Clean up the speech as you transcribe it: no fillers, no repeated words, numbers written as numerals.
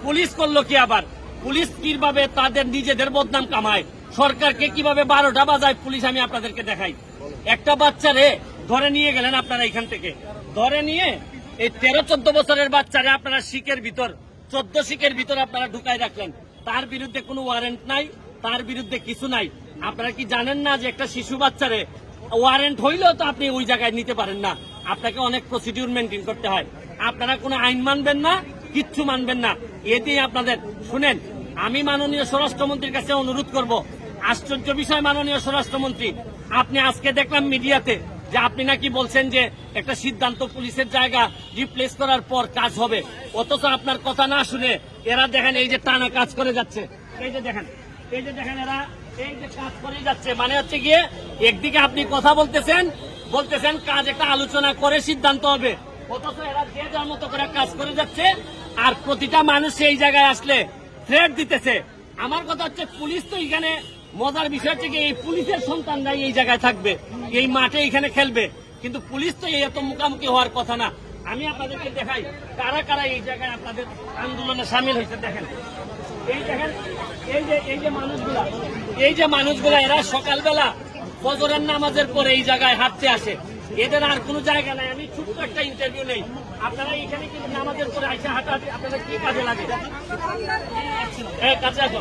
Police করলো কি আবার? পুলিশ কিভাবে তাদের নিজেদের বদনাম কামায়, সরকারকে কিভাবে 12টা বাজায় পুলিশ, আমি আপনাদেরকে দেখাই। একটা বাচ্চারে ধরে নিয়ে গেলেন আপনারা এখান থেকে, ধরে নিয়ে এই 13-14 বছরের বাচ্চারে আপনারা শিকের ভিতর 14 শিকের ভিতর আপনারা ঢুকায় রাখলেন। তার বিরুদ্ধে কোনো ওয়ারেন্ট নাই, তার বিরুদ্ধে কিছু নাই। আপনারা কি জানেন না যে একটা শিশু বাচ্চারে ওয়ারেন্ট হইলেও তো আপনি ওই জায়গায় নিতে পারেন না, আপনাকে অনেক প্রসিডিউর মেনটেন করতে হয়। আপনারা কোনো আইন মানবেন না, কিচ্ছু মানবেন না। এতেই আপনাদের শুনেন, আমি মাননীয় স্বরাষ্ট্রমন্ত্রীর কাছে অনুরোধ করব। আশ্চর্য বিষয় মাননীয় স্বরাষ্ট্রমন্ত্রী, আপনি আজকে দেখলাম মিডিয়াতে যে আপনি নাকি বলছেন যে একটা সিদ্ধান্ত পুলিশের জায়গা রিপ্লেস করার পর কাজ হবে, অথচ আপনার কথা না শুনে এরা দেখেন এই যে টানা কাজ করে যাচ্ছে। এই যে দেখেন, এই যে দেখেন এরা এই যে কাজ করে যাচ্ছে, মানে হচ্ছে গিয়ে একদিকে আপনি কথা বলতেছেন কাজ একটা আলোচনা করে সিদ্ধান্ত হবে, অথচ এরা যে যার মতো করে কাজ করে যাচ্ছে। আর প্রতিটা মানুষ এই জায়গায় আসলে থ্রেট দিতেছে। আমার কথা হচ্ছে পুলিশ তো এখানে, মজার বিষয় হচ্ছে এই পুলিশের সন্তানরাই এই জায়গায় থাকবে, এই মাঠে এখানে খেলবে, কিন্তু পুলিশ তো এই এত মুখামুখি হওয়ার কথা না। আমি আপনাদেরকে দেখাই কারা কারা এই জায়গায় আপনাদের আন্দোলনে সামিল হয়েছে। দেখেন, এই দেখেন, এই যে মানুষগুলা এরা সকালবেলা ফজরের নামাজের পরে এই জায়গায় হাঁটতে আসে, এদের আর কোনো জায়গা নাই। আমি ছোট্ট একটা ইন্টারভিউ নেই, আপনারা এখানে কিন্তু নামাজের পরে আইসা হাঁটাহাঁটি আপনাদের কি কাজে লাগে? কাছে আসো।